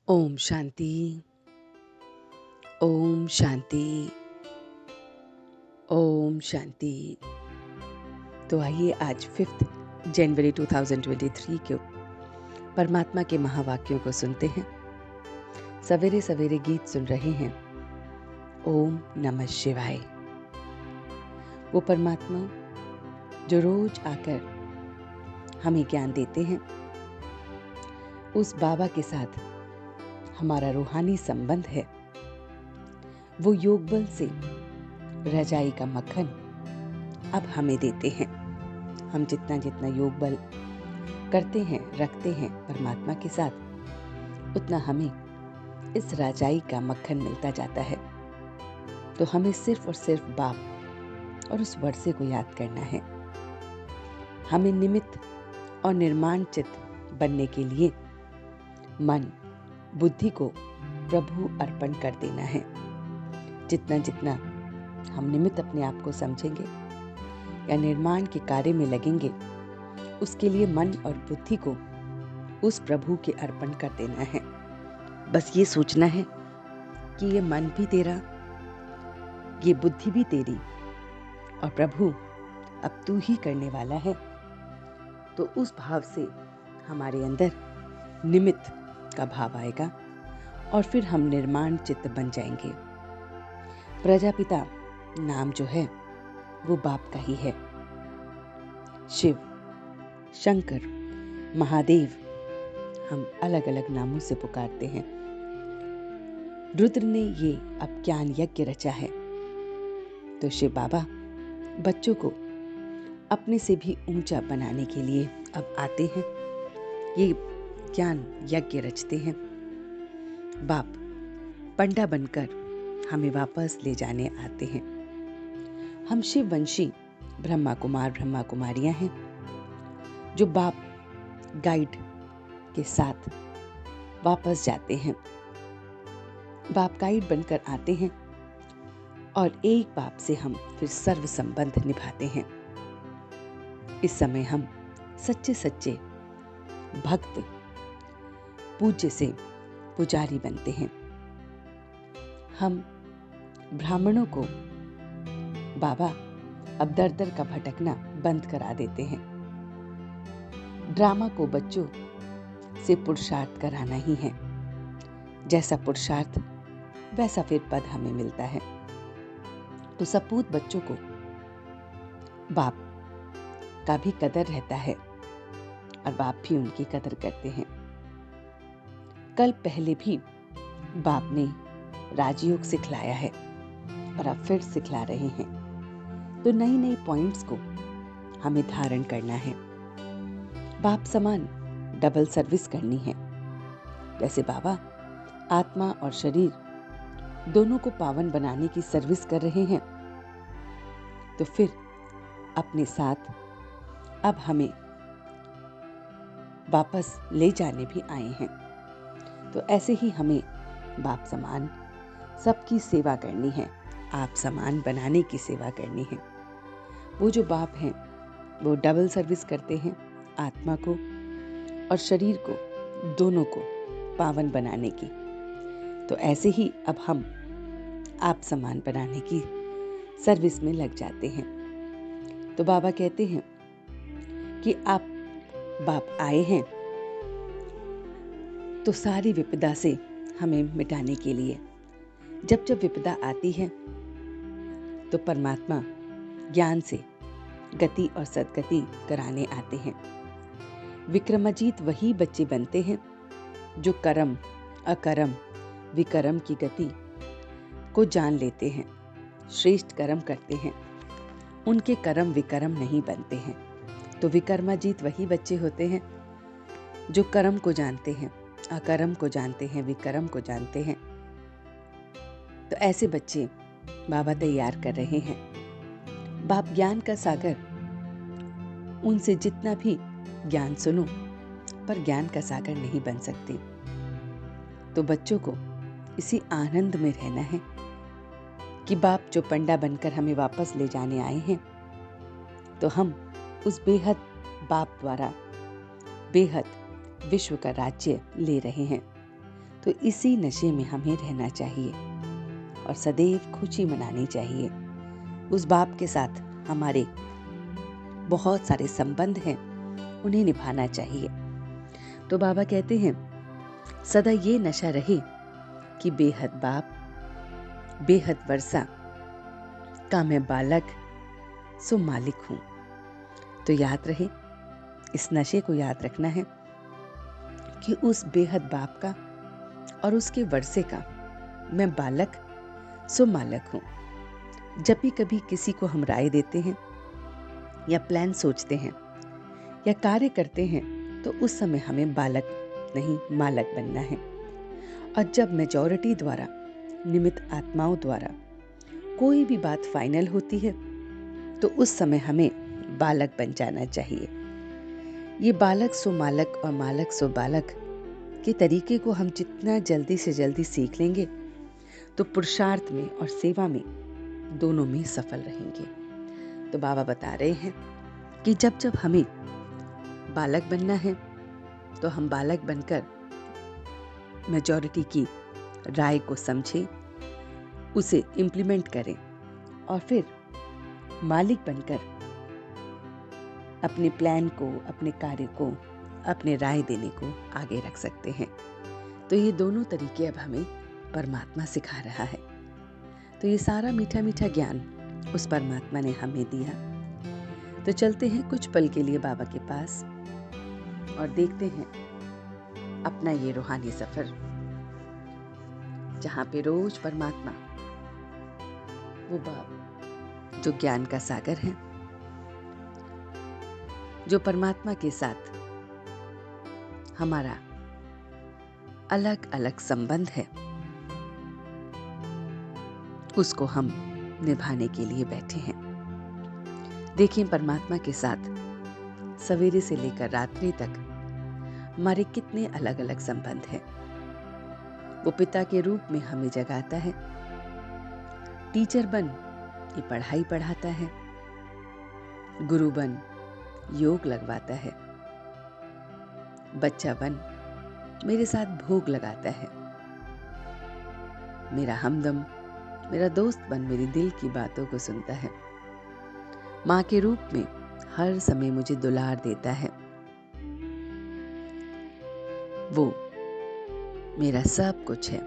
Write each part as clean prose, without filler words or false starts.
ओम शांति। ओम शांति। ओम शांति। तो आइए आज 5 जनवरी 2023 को परमात्मा के महावाक्यों को सुनते हैं। सवेरे सवेरे गीत सुन रहे हैं। ओम नमः शिवाय। वो परमात्मा जो रोज आकर हमें ज्ञान देते हैं, उस बाबा के साथ हमारा रूहानी संबंध है। वो योग बल से रजाई का मक्खन अब हमें देते हैं। हम जितना जितना योग बल करते हैं, रखते हैं परमात्मा के साथ, उतना हमें इस रजाई का मक्खन मिलता जाता है। तो हमें सिर्फ और सिर्फ बाप और उस वर्षे को याद करना है। हमें निमित्त और निर्माण चित्त बनने के लिए मन, बुद्धि को प्रभु अर्पण कर देना है। जितना जितना हम निमित्त अपने आप को समझेंगे या निर्माण के कार्य में लगेंगे, उसके लिए मन और बुद्धि को उस प्रभु के अर्पण कर देना है। बस ये सोचना है कि ये मन भी तेरा, ये बुद्धि भी तेरी, और प्रभु अब तू ही करने वाला है। तो उस भाव से हमारे अंदर निमित्त का भाव आएगा और फिर हम निर्माण चित्त बन जाएंगे। प्रजापिता नाम जो है वो बाप का ही है। शिव, शंकर, महादेव हम अलग अलग नामों से पुकारते हैं। रुद्र ने ये अब ज्ञान यज्ञ रचा है, तो शिव बाबा बच्चों को अपने से भी ऊंचा बनाने के लिए अब आते हैं, ये ज्ञान यज्ञ रचते हैं। बाप पंडा बनकर हमें वापस ले जाने आते हैं। हम शिववंशी ब्रह्मा कुमार ब्रह्मा कुमारियां हैं, जो बाप गाइड के साथ वापस जाते हैं। बाप गाइड बनकर आते हैं और एक बाप से हम फिर सर्व संबंध निभाते हैं। इस समय हम सच्चे सच्चे भक्त, पूज्य से पुजारी बनते हैं। हम ब्राह्मणों को बाबा अब दर दर का भटकना बंद करा देते हैं। ड्रामा को बच्चों से पुरुषार्थ कराना ही है। जैसा पुरुषार्थ वैसा फिर पद हमें मिलता है। तो सपूत बच्चों को बाप का भी कदर रहता है और बाप भी उनकी कदर करते हैं। कल पहले भी बाप ने राजयोग सिखलाया है और अब फिर सिखला रहे हैं। तो नई नई पॉइंट्स को हमें धारण करना है। बाप समान डबल सर्विस करनी है। जैसे बाबा आत्मा और शरीर दोनों को पावन बनाने की सर्विस कर रहे हैं, तो फिर अपने साथ अब हमें वापस ले जाने भी आए हैं। तो ऐसे ही हमें बाप समान सबकी सेवा करनी है, आप समान बनाने की सेवा करनी है। वो जो बाप हैं वो डबल सर्विस करते हैं, आत्मा को और शरीर को, दोनों को पावन बनाने की। तो ऐसे ही अब हम आप समान बनाने की सर्विस में लग जाते हैं। तो बाबा कहते हैं कि आप बाप आए हैं तो सारी विपदा से हमें मिटाने के लिए। जब जब विपदा आती है तो परमात्मा ज्ञान से गति और सद्गति कराने आते हैं। विक्रमाजीत वही बच्चे बनते हैं जो कर्म, अकर्म, विकर्म की गति को जान लेते हैं, श्रेष्ठ कर्म करते हैं। उनके कर्म विकर्म नहीं बनते हैं। तो विक्रमाजीत वही बच्चे होते हैं जो कर्म को जानते हैं, अकर्म को जानते हैं, विकर्म को जानते हैं। तो ऐसे बच्चे बाबा तैयार कर रहे हैं। बाप ज्ञान का सागर, उनसे जितना भी ज्ञान सुनो पर ज्ञान का सागर नहीं बन सकते। तो बच्चों को इसी आनंद में रहना है कि बाप जो पंडा बनकर हमें वापस ले जाने आए हैं, तो हम उस बेहद बाप द्वारा बेहद विश्व का राज्य ले रहे हैं। तो तो इसी नशे में हमें रहना चाहिए और सदैव खुशी मनानी चाहिए। उस बाप के साथ हमारे बहुत सारे संबंध हैं, उन्हें निभाना चाहिए। तो बाबा कहते हैं सदा ये नशा रहे कि बेहद बाप बेहद वर्षा का मैं बालक सो मालिक हूँ। तो याद रहे, इस नशे को याद रखना है कि उस बेहद बाप का और उसके वर्षे का मैं बालक सो मालिक हूँ। जब भी कभी किसी को हम राय देते हैं या प्लान सोचते हैं या कार्य करते हैं तो उस समय हमें बालक नहीं मालक बनना है। और जब मेजॉरिटी द्वारा निमित्त आत्माओं द्वारा कोई भी बात फाइनल होती है तो उस समय हमें बालक बन जाना चाहिए। ये बालक सो मालक और मालक सो बालक के तरीके को हम जितना जल्दी से जल्दी सीख लेंगे तो पुरुषार्थ में और सेवा में दोनों में सफल रहेंगे। तो बाबा बता रहे हैं कि जब जब हमें बालक बनना है तो हम बालक बनकर मेजॉरिटी की राय को समझें, उसे इम्प्लीमेंट करें और फिर मालिक बनकर अपने प्लान को, अपने कार्य को, अपने राय देने को आगे रख सकते हैं। तो ये दोनों तरीके अब हमें परमात्मा सिखा रहा है। तो ये सारा मीठा मीठा ज्ञान उस परमात्मा ने हमें दिया। तो चलते हैं कुछ पल के लिए बाबा के पास और देखते हैं अपना ये रूहानी सफर, जहाँ पे रोज परमात्मा वो बाप जो ज्ञान का सागर है, जो परमात्मा के साथ हमारा अलग अलग संबंध है, उसको हम निभाने के लिए बैठे हैं। देखिए परमात्मा के साथ सवेरे से लेकर रात्रि तक हमारे कितने अलग अलग संबंध हैं। वो पिता के रूप में हमें जगाता है, टीचर बन ये पढ़ाई पढ़ाता है, गुरु बन योग लगवाता है, बच्चा बन मेरे साथ भोग लगाता है, मेरा हमदम, मेरा दोस्त बन मेरी दिल की बातों को सुनता है, माँ के रूप में हर समय मुझे दुलार देता है। वो मेरा सब कुछ है,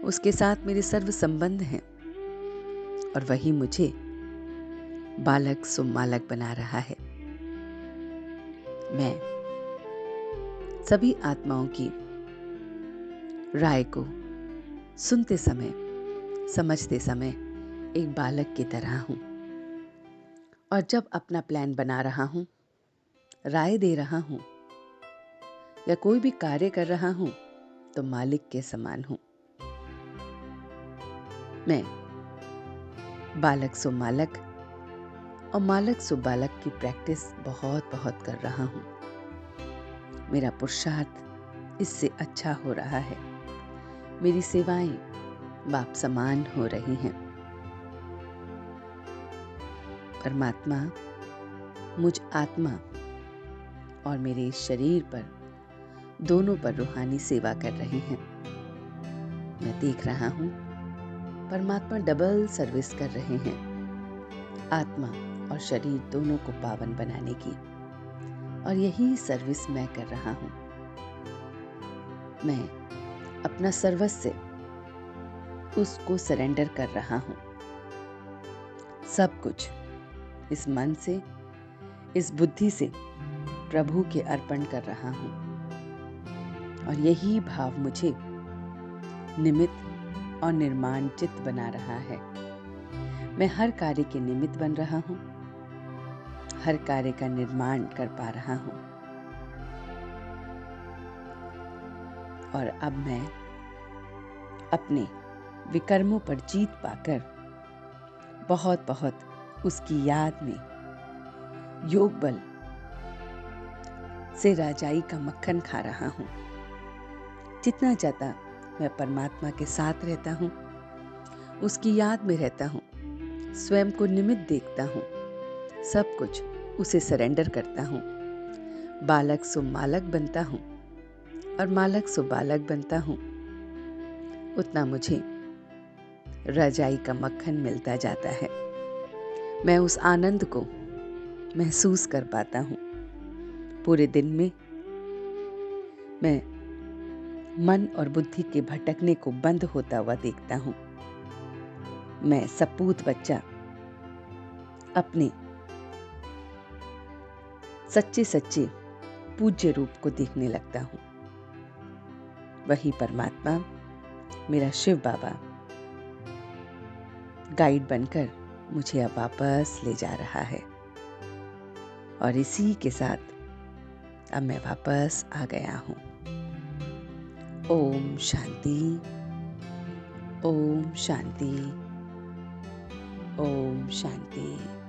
उसके साथ मेरे सर्व संबंध हैं और वही मुझे बालक सो मालक बना रहा है। मैं सभी आत्माओं की राय को सुनते समय, समझते समय एक बालक की तरह हूँ और जब अपना प्लान बना रहा हूँ, राय दे रहा हूँ या कोई भी कार्य कर रहा हूँ तो मालिक के समान हूँ। मैं बालक सो मालक और मालक सो बालक की प्रैक्टिस बहुत बहुत कर रहा हूँ। मेरा पुरुषार्थ इससे अच्छा हो रहा है, मेरी सेवाएं बाप समान हो रही हैं। परमात्मा मुझ आत्मा और मेरे शरीर पर, दोनों पर रूहानी सेवा कर रहे हैं। मैं देख रहा हूँ परमात्मा डबल सर्विस कर रहे हैं, आत्मा और शरीर दोनों को पावन बनाने की, और यही सर्विस मैं कर रहा हूँ। मैं अपना सर्वस्व उसको सरेंडर कर रहा हूँ। सब कुछ इस मन से, इस बुद्धि से प्रभु के अर्पण कर रहा हूँ और यही भाव मुझे निमित्त और निर्माण चित्त बना रहा है। मैं हर कार्य के निमित्त बन रहा हूँ, हर कार्य का निर्माण कर पा रहा हूँ और अब मैं अपने विकर्मों पर जीत पाकर बहुत बहुत उसकी याद में योग बल से राजाई का मक्खन खा रहा हूँ। जितना ज्यादा मैं परमात्मा के साथ रहता हूँ, उसकी याद में रहता हूँ, स्वयं को निमित्त देखता हूँ, सब कुछ उसे सरेंडर करता हूँ, बालक सो मालक बनता हूँ, और मालक सो बालक बनता हूँ, उतना मुझे रजाई का मक्खन मिलता जाता है। मैं उस आनंद को महसूस कर पाता हूँ। पूरे दिन में मैं मन और बुद्धि के भटकने को बंद होता हुआ देखता हूँ। मैं सपूत बच्चा अपने सच्चे सच्चे पूज्य रूप को देखने लगता हूँ। वही परमात्मा, मेरा शिव बाबा, गाइड बनकर मुझे अब वापस ले जा रहा है। और इसी के साथ अब मैं वापस आ गया हूँ। ओम शांति, ओम शांति, ओम शांति।